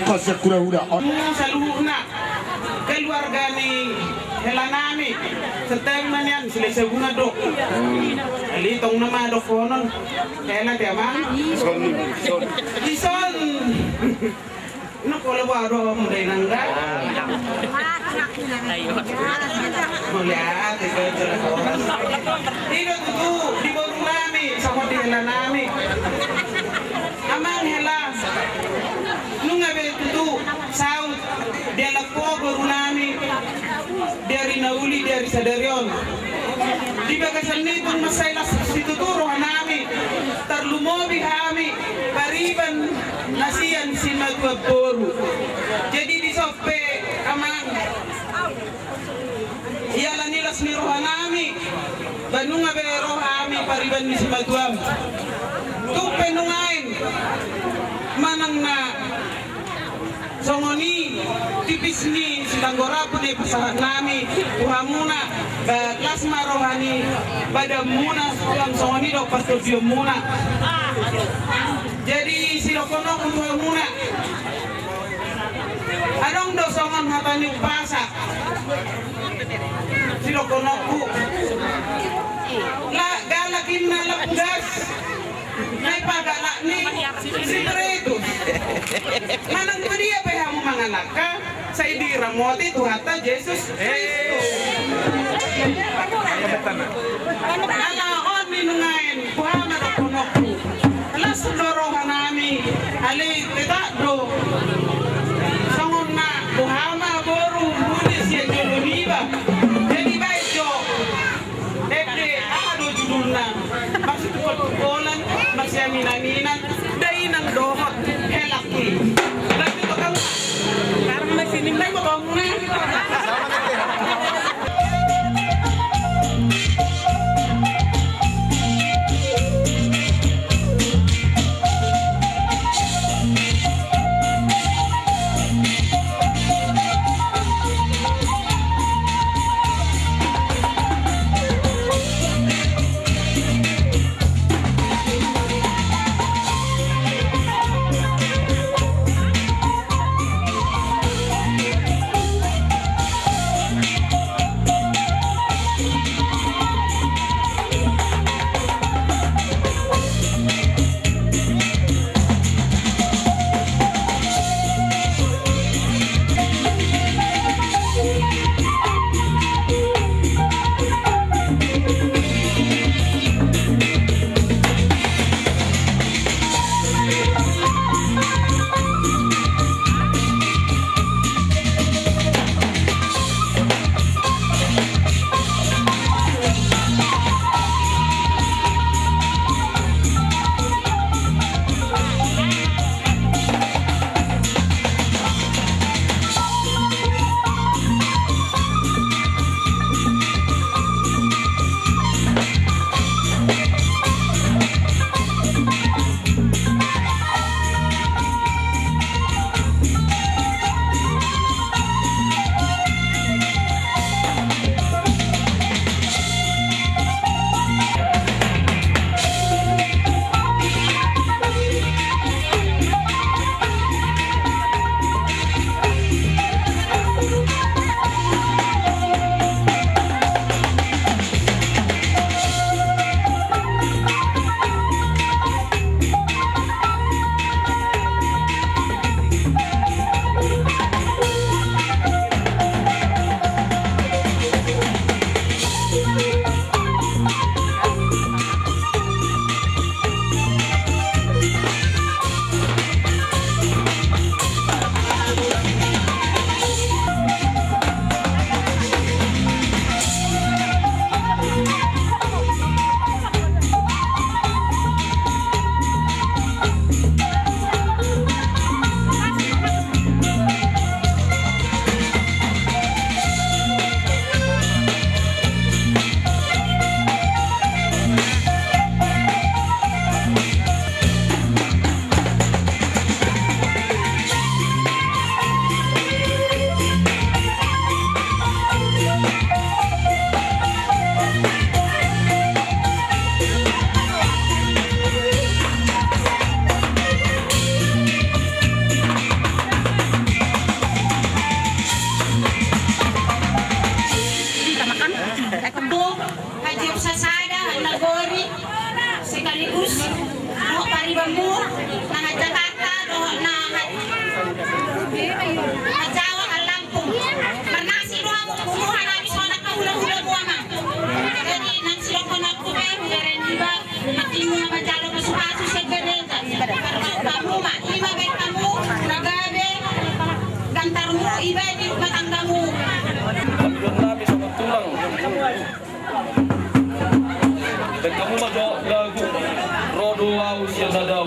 Pasya kura-kura. Saluhna keluarga ni helanami serta manian selesai guna dok. Ali tong nama dok konon hela tiaman. Ison. No kalau baru mulai nangga. Mulia tiga telepon. Ini tu di baru nami sama di helanami. Amang hela. Nunga betu saud dia laku baru nami dari nauli dari sadarion di bagasan itu masalah situ tuh nami terlumobi kami pariban nasian simat baru jadi di sope amang ialah nilas ni rohanami banunga be rohami pariban ni simatuam tuh penungain manang na songoni tipis ni sedang gorapu di pasahat nami uhamuna kelas marohani pada muna yang songoni dok pastor dia muna jadi silokono uhamuna adong dosongan hatani pasa silokono ku la galakin na lapgas may pagalak ni siberetu manang dia pehamu mangalaka sa idira moti tuhata Jesus Kristus alaon ninungain puhama rakonokku alas lorohan nami ali tetadro sangon na puhama boru bulis ya joloniba jadi baik jo dede ado judulna maksud tukol-tukolan masih aminan-aminan day ng dohot helaki lagi to kamu karena masih nimay mo kamu na untuk Haji Sasada Nagori sekaligus doa paribamu na Jakarta doa na Jawa Lampung Bernasi doa mo kumuha na bisa nakahula-hula mo ama jadi nang sila ko na kume hugaren iba mati mo na majalo masukaso sa gereza kamu ma iba baik kamu nagabe gantar mo iba di matangga mo namin sa magtulang dan kamu mah lagu rodo au siya na daw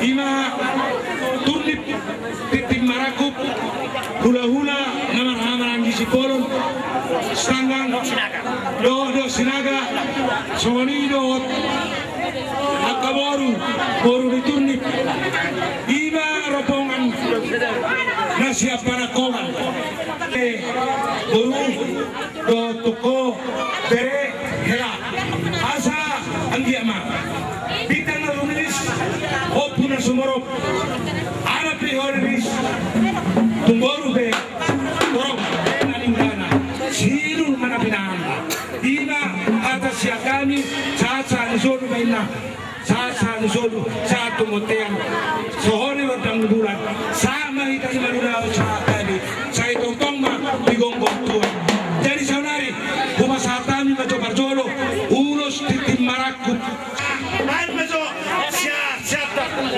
Ima tulip titim marakup hula-hula naman hamaran di Sipolon stanggang do sinaga sonido akaboru boru di turnip ima rombongan nasi apana kongan boru do tuko bere hera asa anggiama bitang nalunis opuna sumorop ana prihoris tumboru be borok nalinggana sirul mana binanda ina atas siagami saat nisolu baina saat nisolu saat tumotean sohoni wadang bulan sama kita di maruna saat tadi saya tongtong ma digonggong tuan jadi saudari rumah satami maco barjolo ulos titim marakut air maco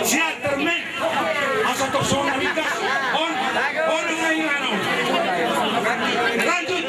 siap termen asal tersona likas on ngayano lanjut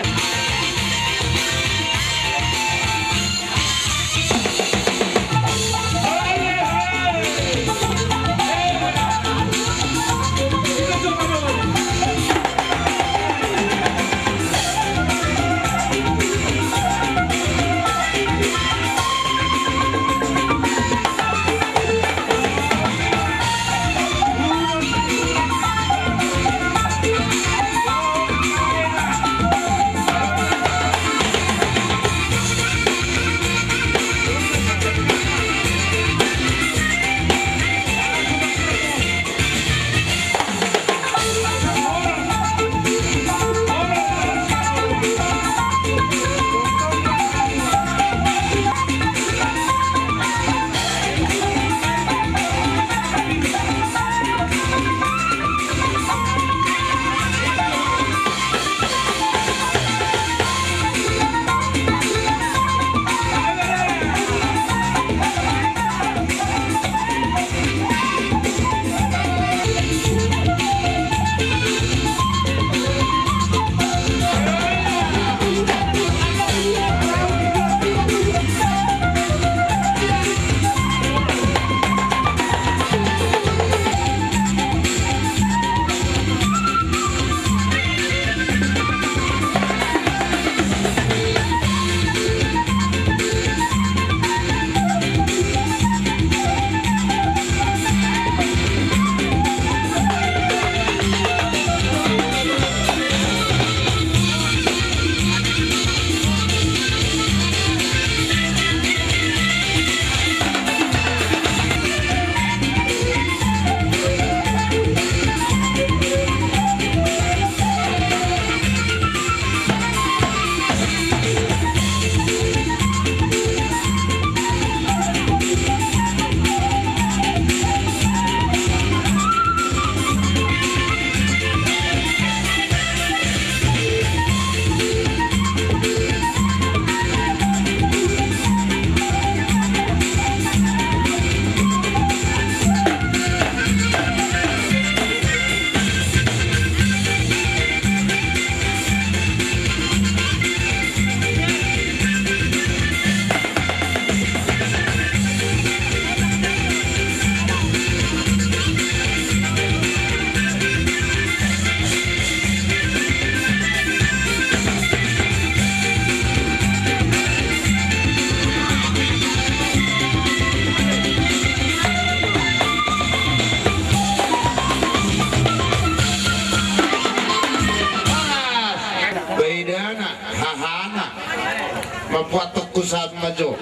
papuatok ko sa madyo.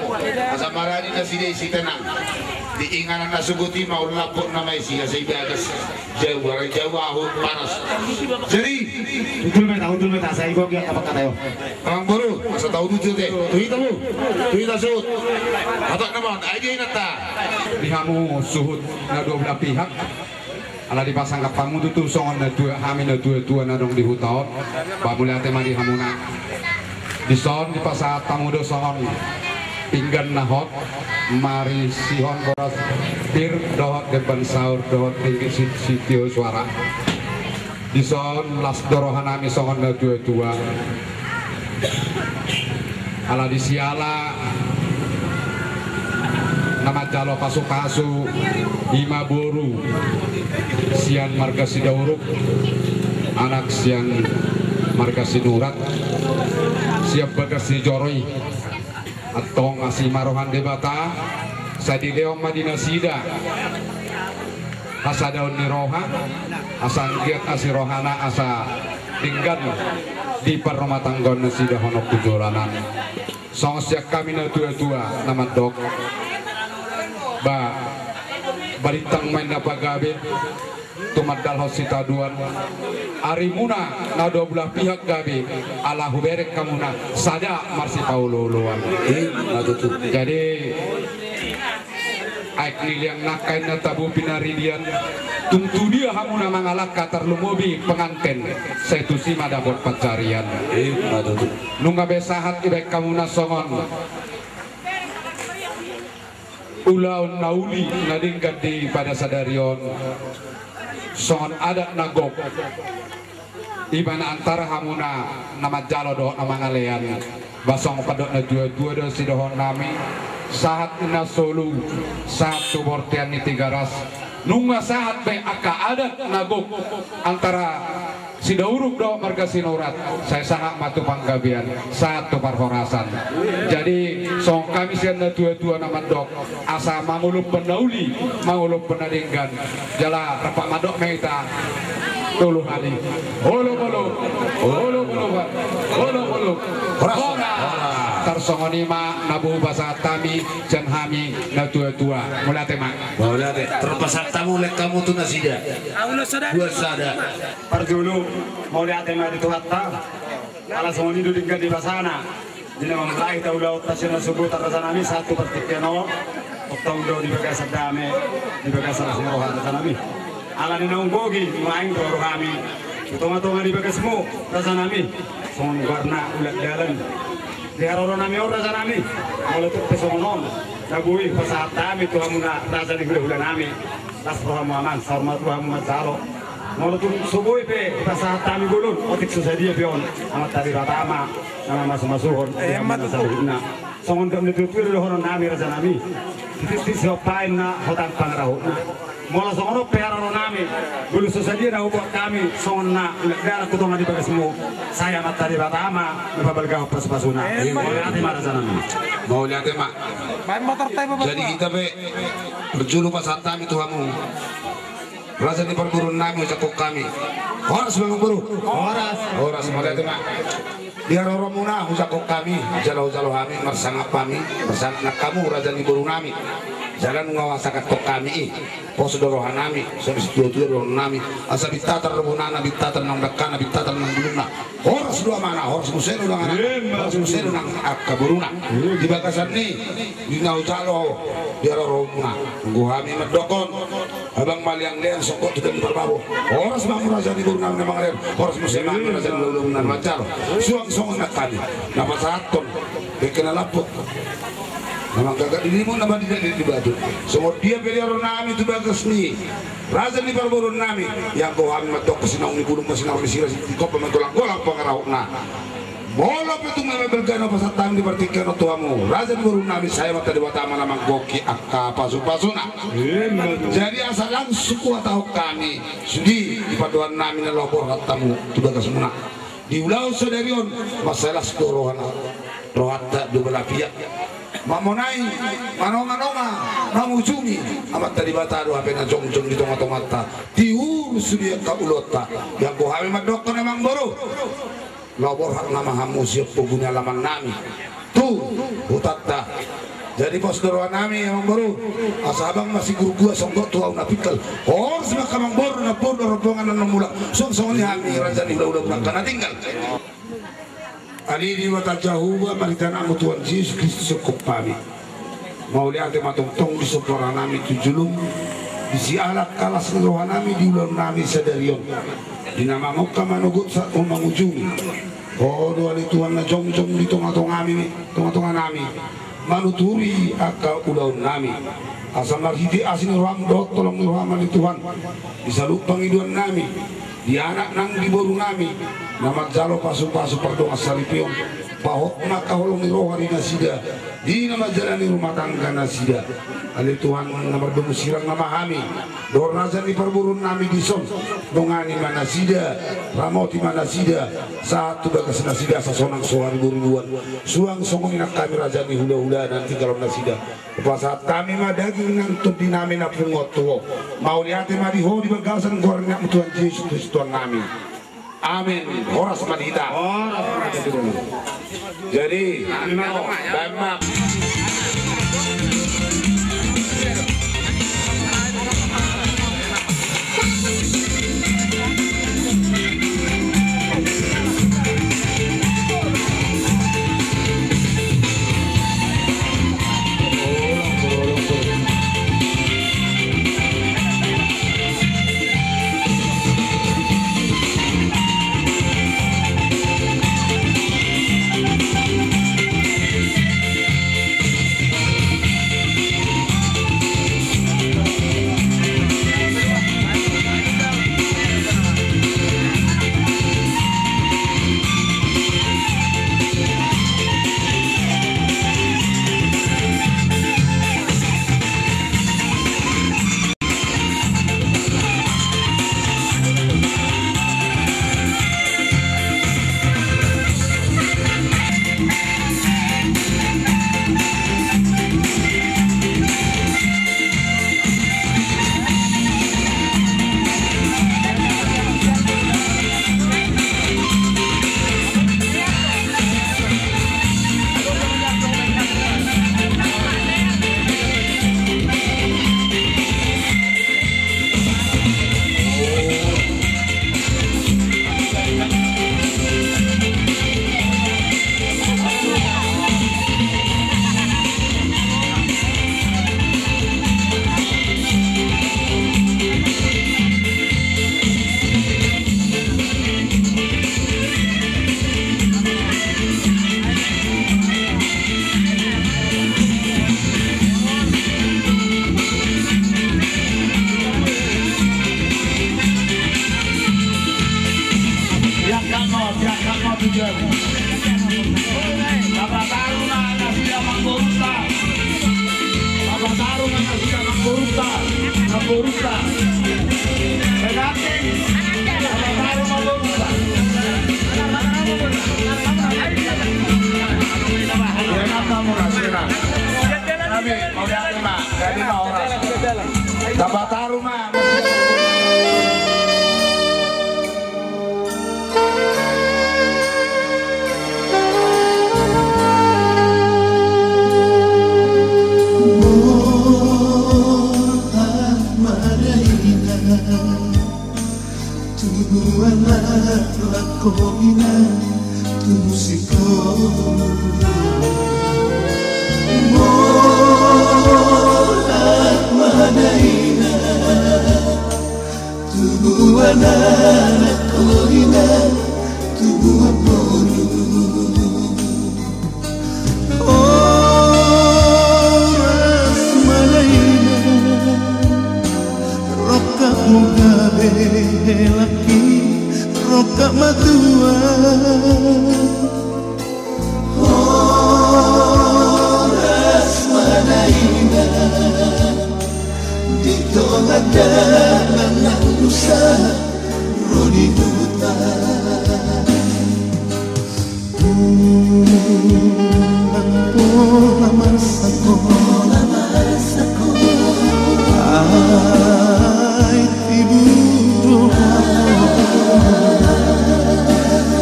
Asa marani na sila isi tenang. Di inganan na suguti maulapot na may siya sa ibiagas. Jawa, ahon panas. Jadi, Udul meta sa igo kaya kapag tayo. Ang buru, masa tahu dulu deh. Tuhita suhut. Atak naman, aja inata. Lihamu suhut na dua belah pihak. Ala dipasang kapamu tu songon na dua hamin na dua na dong di hutaon. Bamuli ate mari hamuna. Di son di pasar tamu do songon pinggan nahot. Mari sihon boras tir dohot depan sahur dohot tinggi sitio suara. Di son las dorohanami songon na dua. Ala di siala nama jalo pasu Ima Boru sian marga Sidauruk anak sian marga Sinurat siap bagas si Joroi atau ngasih marohan debata sadi leong Madinah Sida asa daun niroha asa giat asirohana asa tinggal di rumah tanggon Sida honok tujuranan song siak kami na tua nama dok balitang main dapat gabe tumadal hosita duan arimuna na dua belah pihak gabe ala huberek kamuna sada marsi paulo luan jadi aik niliang nakain na tabu pinaridian tungtu dia hamuna mangalak katar lumobi penganten setusi madabot pacarian nunga besahat ibek kamuna songon ulau nauli nadingkat di pada sadarion songon adat nagok ibana antara hamuna nama jalo do nama ngalean basong padok na dua do sidohon nami saat ina solu saat tubortian ni tigaras nunga saat be aka adat nagok antara Sidauruk do marga Sinurat saya sangat matu panggabian saat tu parhorasan jadi song kami sian na dua nama dok asa mangulup penauli mangulup penadinggan jala rapak madok meita tulu hali holo tarsongonima nabu basa tami jan hami na tua mulai tema Terpasak tamu lek kamu tuh nasida. Buat sada. Parjulu mau lihat tema di tuhatta. Ala songoni duduk di basana. Dina mamlai tahu laut tasina subuh tarasanami satu pertikeno. Tahu do di bagas sadame di bagas rohan tasanami. Ala dina unggogi main do rohami. Toma di bagasmu tasanami. Songon warna ulat dalan. Di haroron nami ora tasanami. Mulai tu pesongon. Nagui pasahat kami Tuhan muna rasa di bulan nami tas roham aman sarmat Tuhan muna jalo mau tu subuh pe pasahat kami gulun otik susah dia pion amat tadi ratama nama masuk amat sabuhna songon dam ditutur rohon nami rasa nami titis siopain na hotan pangrahuna mola songon pe harono nami gulu susah dia na buat kami songon na negara kutongan di bagasmu saya amat tadi ratama nababalgah pas-pasuna mau ati marasa nami Mau lihat emak. Jadi kita be berjulu pasat kami Tuhanmu. Rasa di perburun nami cakok kami. Horas memang buru. Horas mau lihat emak. Biar orang muna cakok kami. Jalo kami mersangap kami. Mersangap kamu raja di burun nami. Jalan ngawasakat tok kami pos dorohan nami sebis dua dorohan nami asa bitatar rebunana bitatar nang dakana bitatar nang buluna horas dua mana horas musenu nang horas musenu nang akaburuna di bagasan ni di nau jalo biar romuna gua kami medokon abang maliang lean sokot kita berbabo horas mamu raja di buruna memang lean horas musenu raja di buruna macar suang songon nak kami nama saton bikin lapuk Nama gagak dirimu nama tidak dibatu. Semua dia beliau nami itu bagus nih. Raja di perburun nami yang kau kami matok kesinau ni burung kesinau di sirah di kop pementulang golak pengarau na. Bolop itu memang bergana pasat tang di pertikan tuamu. Raja di burun nami saya mata di watama nama goki akka pasu-pasuna. Jadi asal langsung kuat tahu kami sudi di paduan nami nelopor katamu itu bagus muna. Di ulau saudarion masalah sedorohan rohata dua belah pihak. Mamonai, manonga-nonga, mamujumi, amat tadi bata doa pena jong-jong di tengah-tengah ta, diurus dia ka ulota, yang kau hamil madokon emang baru, labor hak nama hamu siap pugunya laman nami tuh hutatta. Jadi pos doa nami yang baru asabang masih guru gua songgok tuau napikal harus makamang baru napor rombongan nan mula song-songnya kami raja di udah karena tinggal ali di mata jauh maritan amu Tuhan Yesus Kristus cukup kami mau lihat matong tong di seporang nami tujulung di si alak kalas roh nami di ulang nami sadarion di nama muka manugut sa umangujung doa di Tuhan na jong-jong di tengah-tengah nami tengah-tengah nami manuturi aka ulaun nami asal marhidi asin ruang dot tolong ruangan di Tuhan bisa lupang iduan nami di anak nang di boru nami nama jalo pasu-pasu perdoa salipion pahok maka holong roh hari nasida di nama jalani rumah tangga nasida ali Tuhan nomor bemusirang nama kami dor nazan di perburun nami di son dongani mana sida ramoti mana sida satu bagas nasida sasonang soal ribuan suang songongin kami raja di hula-hula nanti kalau nasida saat kami madaging nantun di nami na pungoto mau lihat madi ho di bagasan gornya Tuhan Yesus Tuhan nami amin horas madita jadi Bama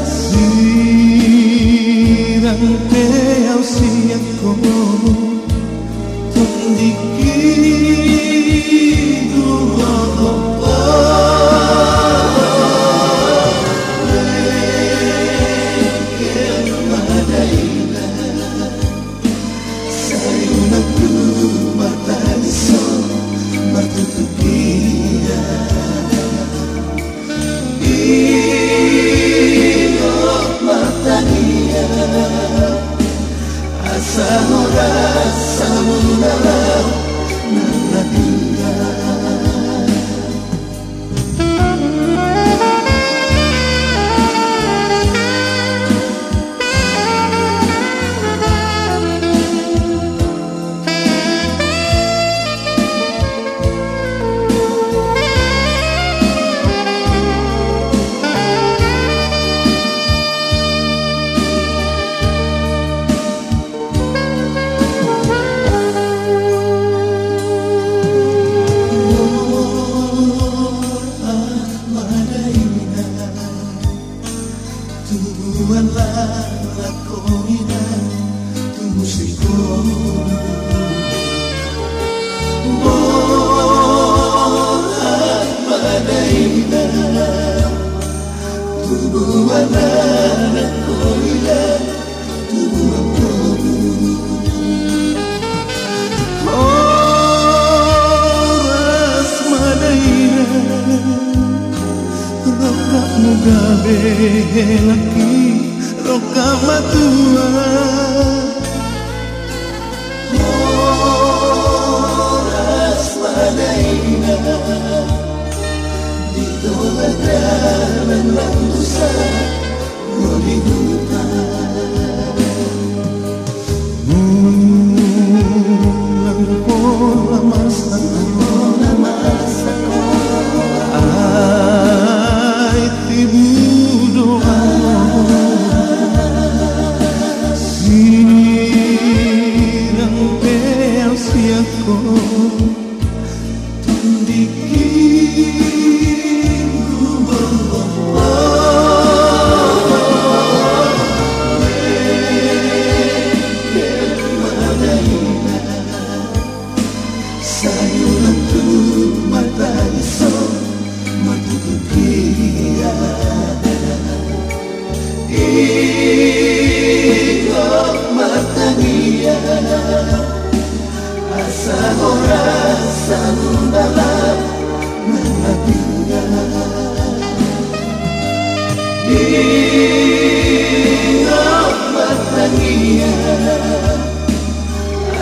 Si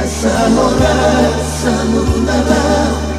Asa ora sanundala